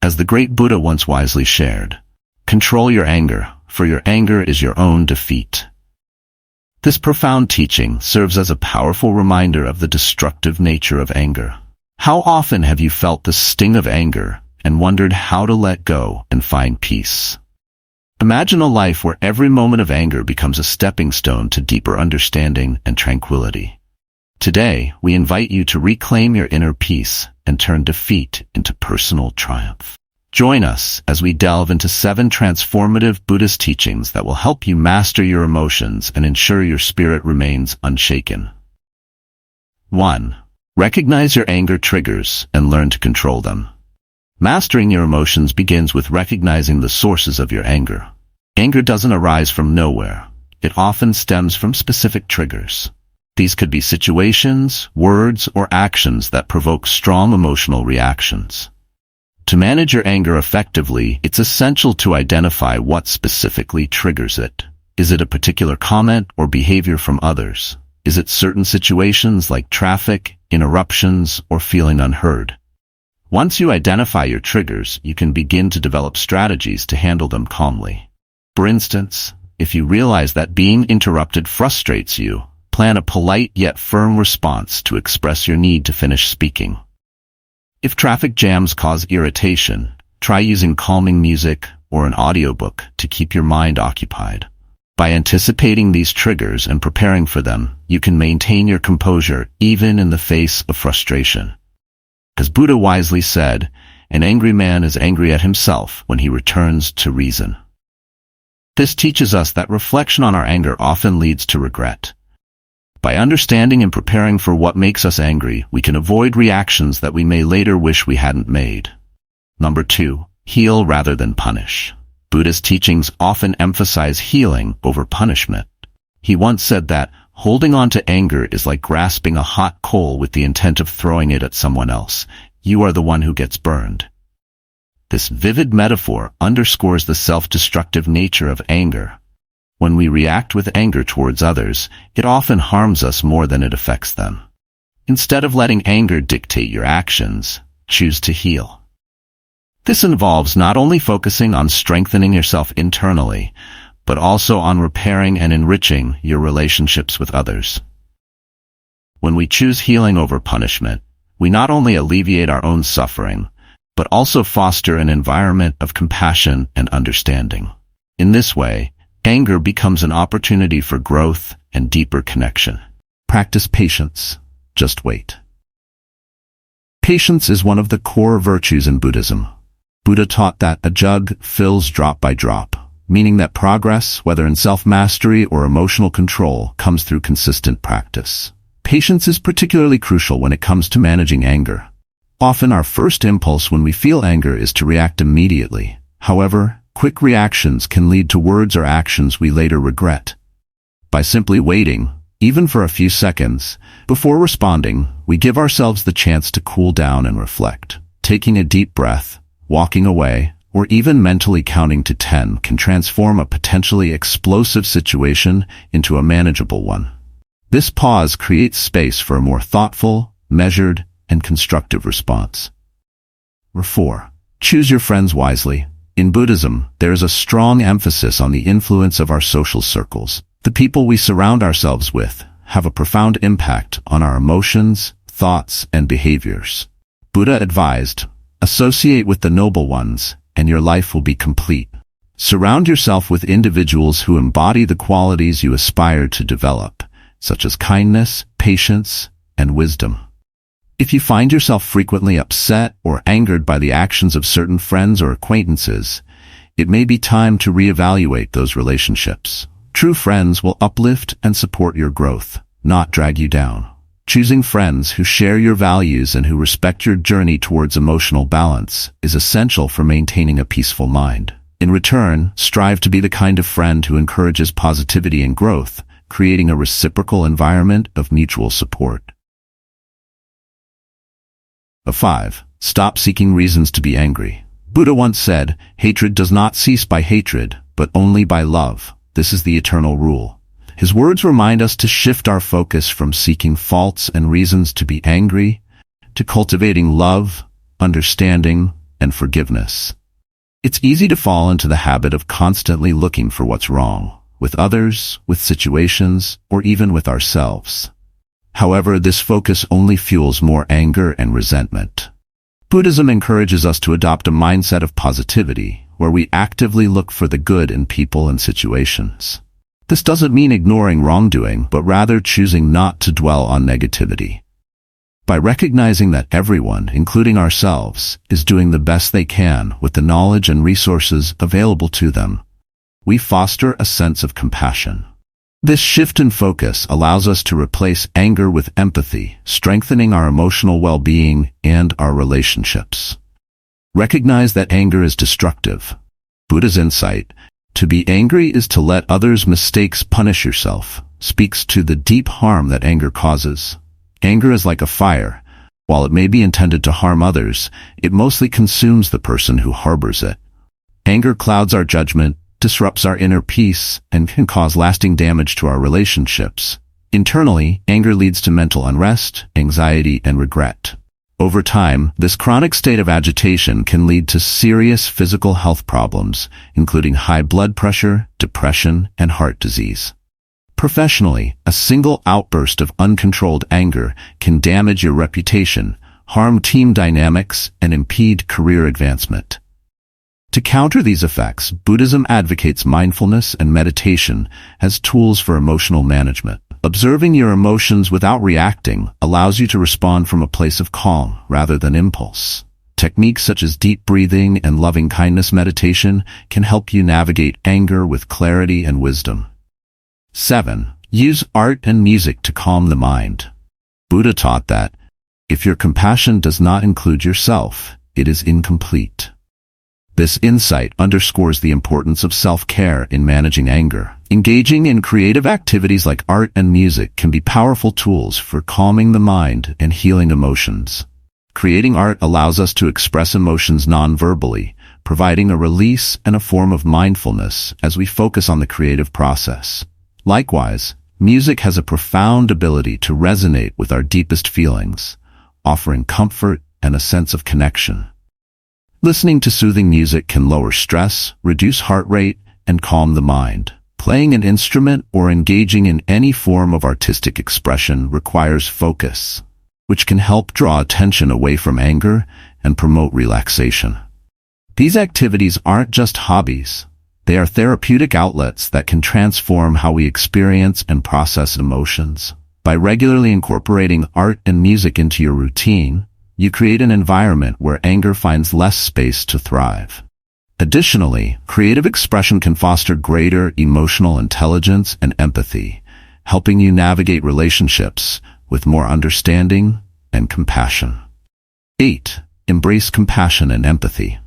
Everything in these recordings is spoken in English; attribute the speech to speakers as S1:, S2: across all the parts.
S1: As the great Buddha once wisely shared, control your anger, for your anger is your own defeat. This profound teaching serves as a powerful reminder of the destructive nature of anger. How often have you felt the sting of anger and wondered how to let go and find peace? Imagine a life where every moment of anger becomes a stepping stone to deeper understanding and tranquility. Today, we invite you to reclaim your inner peace and turn defeat into personal triumph. Join us as we delve into 7 transformative Buddhist teachings that will help you master your emotions and ensure your spirit remains unshaken. 1. Recognize your anger triggers and learn to control them. Mastering your emotions begins with recognizing the sources of your anger. Anger doesn't arise from nowhere. It often stems from specific triggers. These could be situations, words, or actions that provoke strong emotional reactions. To manage your anger effectively, it's essential to identify what specifically triggers it. Is it a particular comment or behavior from others? Is it certain situations like traffic, interruptions, or feeling unheard? Once you identify your triggers, you can begin to develop strategies to handle them calmly. For instance, if you realize that being interrupted frustrates you, plan a polite yet firm response to express your need to finish speaking. If traffic jams cause irritation, try using calming music or an audiobook to keep your mind occupied. By anticipating these triggers and preparing for them, you can maintain your composure even in the face of frustration. As Buddha wisely said, an angry man is angry at himself when he returns to reason. This teaches us that reflection on our anger often leads to regret. By understanding and preparing for what makes us angry, we can avoid reactions that we may later wish we hadn't made. Number 2. Heal rather than punish. Buddhist teachings often emphasize healing over punishment. He once said that holding on to anger is like grasping a hot coal with the intent of throwing it at someone else. You are the one who gets burned. This vivid metaphor underscores the self-destructive nature of anger. When we react with anger towards others, it often harms us more than it affects them. Instead of letting anger dictate your actions, choose to heal. This involves not only focusing on strengthening yourself internally, but also on repairing and enriching your relationships with others. When we choose healing over punishment, we not only alleviate our own suffering, but also foster an environment of compassion and understanding. In this way, anger becomes an opportunity for growth and deeper connection. Practice patience. Just wait. Patience is one of the core virtues in Buddhism. Buddha taught that a jug fills drop by drop, meaning that progress, whether in self-mastery or emotional control, comes through consistent practice. Patience is particularly crucial when it comes to managing anger. Often our first impulse when we feel anger is to react immediately. However, quick reactions can lead to words or actions we later regret. By simply waiting, even for a few seconds, before responding, we give ourselves the chance to cool down and reflect. Taking a deep breath, walking away, or even mentally counting to 10 can transform a potentially explosive situation into a manageable one. This pause creates space for a more thoughtful, measured, and constructive response. 4. Choose your friends wisely. In Buddhism, there is a strong emphasis on the influence of our social circles. The people we surround ourselves with have a profound impact on our emotions, thoughts, and behaviors. Buddha advised, associate with the noble ones, and your life will be complete. Surround yourself with individuals who embody the qualities you aspire to develop, such as kindness, patience, and wisdom. If you find yourself frequently upset or angered by the actions of certain friends or acquaintances, it may be time to reevaluate those relationships. True friends will uplift and support your growth, not drag you down. Choosing friends who share your values and who respect your journey towards emotional balance is essential for maintaining a peaceful mind. In return, strive to be the kind of friend who encourages positivity and growth, creating a reciprocal environment of mutual support. 5. Stop seeking reasons to be angry. Buddha once said, hatred does not cease by hatred, but only by love. This is the eternal rule. His words remind us to shift our focus from seeking faults and reasons to be angry, to cultivating love, understanding, and forgiveness. It's easy to fall into the habit of constantly looking for what's wrong, with others, with situations, or even with ourselves. However, this focus only fuels more anger and resentment. Buddhism encourages us to adopt a mindset of positivity, where we actively look for the good in people and situations. This doesn't mean ignoring wrongdoing, but rather choosing not to dwell on negativity. By recognizing that everyone, including ourselves, is doing the best they can with the knowledge and resources available to them, we foster a sense of compassion. This shift in focus allows us to replace anger with empathy, strengthening our emotional well-being and our relationships. Recognize that anger is destructive. Buddha's insight, to be angry is to let others' mistakes punish yourself, speaks to the deep harm that anger causes. Anger is like a fire. While it may be intended to harm others, it mostly consumes the person who harbors it. Anger clouds our judgment, disrupts our inner peace, and can cause lasting damage to our relationships. Internally, anger leads to mental unrest, anxiety, and regret. Over time, this chronic state of agitation can lead to serious physical health problems, including high blood pressure, depression, and heart disease. Professionally, a single outburst of uncontrolled anger can damage your reputation, harm team dynamics, and impede career advancement. To counter these effects, Buddhism advocates mindfulness and meditation as tools for emotional management. Observing your emotions without reacting allows you to respond from a place of calm rather than impulse. Techniques such as deep breathing and loving-kindness meditation can help you navigate anger with clarity and wisdom. 7. Use art and music to calm the mind. Buddha taught that, if your compassion does not include yourself, it is incomplete. This insight underscores the importance of self-care in managing anger. Engaging in creative activities like art and music can be powerful tools for calming the mind and healing emotions. Creating art allows us to express emotions non-verbally, providing a release and a form of mindfulness as we focus on the creative process. Likewise, music has a profound ability to resonate with our deepest feelings, offering comfort and a sense of connection. Listening to soothing music can lower stress, reduce heart rate, and calm the mind. Playing an instrument or engaging in any form of artistic expression requires focus, which can help draw attention away from anger and promote relaxation. These activities aren't just hobbies. They are therapeutic outlets that can transform how we experience and process emotions. By regularly incorporating art and music into your routine, you create an environment where anger finds less space to thrive. Additionally, creative expression can foster greater emotional intelligence and empathy, helping you navigate relationships with more understanding and compassion. 8. Embrace compassion and empathy.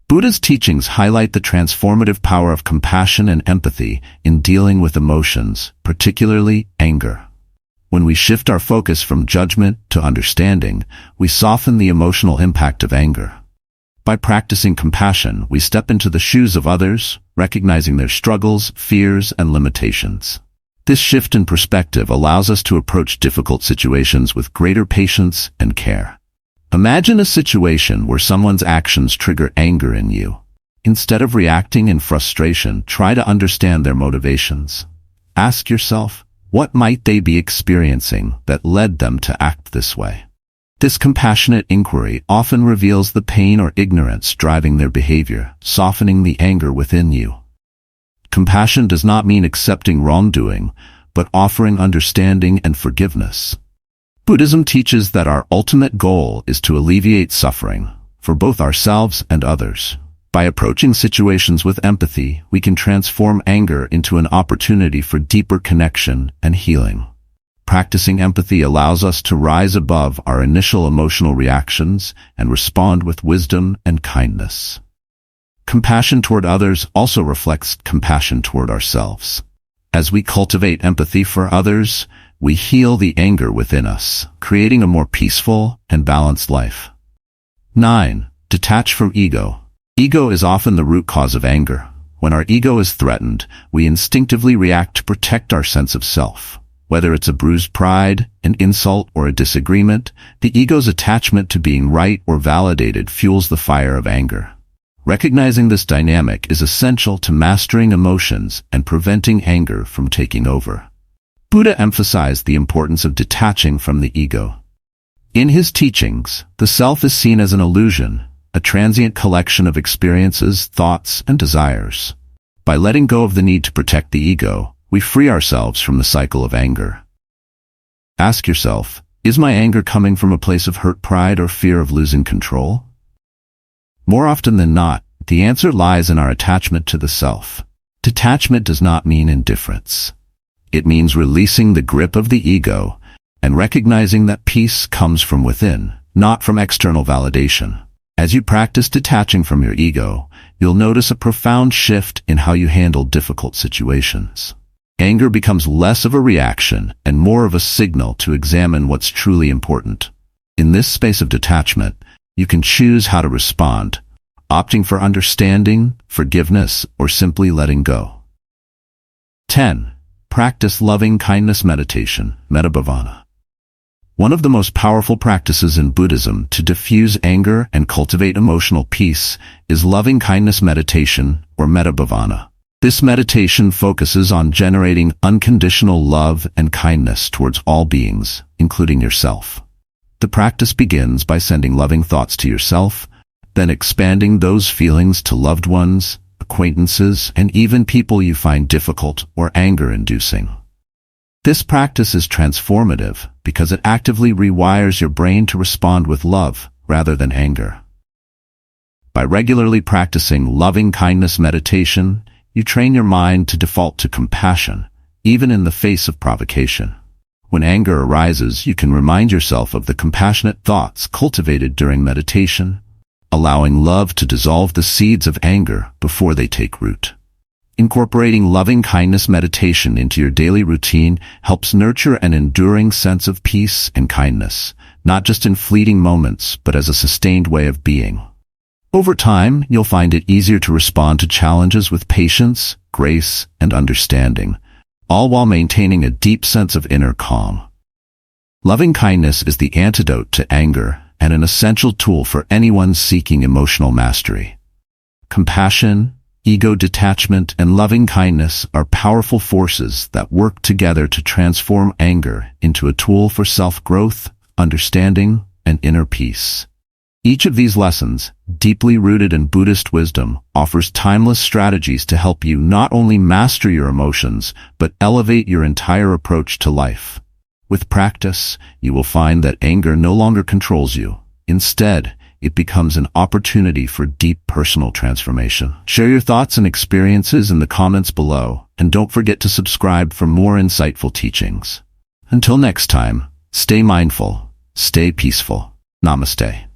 S1: Buddha's teachings highlight the transformative power of compassion and empathy in dealing with emotions, particularly anger. When we shift our focus from judgment to understanding, we soften the emotional impact of anger. By practicing compassion, we step into the shoes of others, recognizing their struggles, fears, and limitations. This shift in perspective allows us to approach difficult situations with greater patience and care. Imagine a situation where someone's actions trigger anger in you. Instead of reacting in frustration, try to understand their motivations. Ask yourself, what might they be experiencing that led them to act this way? This compassionate inquiry often reveals the pain or ignorance driving their behavior, softening the anger within you. Compassion does not mean accepting wrongdoing, but offering understanding and forgiveness. Buddhism teaches that our ultimate goal is to alleviate suffering for both ourselves and others. By approaching situations with empathy, we can transform anger into an opportunity for deeper connection and healing. Practicing empathy allows us to rise above our initial emotional reactions and respond with wisdom and kindness. Compassion toward others also reflects compassion toward ourselves. As we cultivate empathy for others, we heal the anger within us, creating a more peaceful and balanced life. 9. Detach from ego. Ego is often the root cause of anger. When our ego is threatened, we instinctively react to protect our sense of self. Whether it's a bruised pride, an insult, or a disagreement, the ego's attachment to being right or validated fuels the fire of anger. Recognizing this dynamic is essential to mastering emotions and preventing anger from taking over. Buddha emphasized the importance of detaching from the ego. In his teachings, the self is seen as an illusion, a transient collection of experiences, thoughts, and desires. By letting go of the need to protect the ego, we free ourselves from the cycle of anger. Ask yourself, is my anger coming from a place of hurt pride or fear of losing control? More often than not, the answer lies in our attachment to the self. Detachment does not mean indifference. It means releasing the grip of the ego and recognizing that peace comes from within, not from external validation. As you practice detaching from your ego, you'll notice a profound shift in how you handle difficult situations. Anger becomes less of a reaction and more of a signal to examine what's truly important. In this space of detachment, you can choose how to respond, opting for understanding, forgiveness, or simply letting go. 10. Practice loving kindness meditation, metta. One of the most powerful practices in Buddhism to diffuse anger and cultivate emotional peace is loving kindness meditation, or metta. This meditation focuses on generating unconditional love and kindness towards all beings, including yourself. The practice begins by sending loving thoughts to yourself, then expanding those feelings to loved ones, acquaintances, and even people you find difficult or anger-inducing. This practice is transformative because it actively rewires your brain to respond with love rather than anger. By regularly practicing loving kindness meditation, you train your mind to default to compassion, even in the face of provocation. When anger arises, you can remind yourself of the compassionate thoughts cultivated during meditation, allowing love to dissolve the seeds of anger before they take root. Incorporating loving kindness meditation into your daily routine helps nurture an enduring sense of peace and kindness, not just in fleeting moments, but as a sustained way of being. Over time, you'll find it easier to respond to challenges with patience, grace, and understanding, all while maintaining a deep sense of inner calm. Loving kindness is the antidote to anger and an essential tool for anyone seeking emotional mastery. Compassion, ego detachment, and loving kindness are powerful forces that work together to transform anger into a tool for self-growth, understanding, and inner peace. Each of these lessons, deeply rooted in Buddhist wisdom, offers timeless strategies to help you not only master your emotions, but elevate your entire approach to life. With practice, you will find that anger no longer controls you. Instead, it becomes an opportunity for deep personal transformation. Share your thoughts and experiences in the comments below, and don't forget to subscribe for more insightful teachings. Until next time, stay mindful, stay peaceful. Namaste.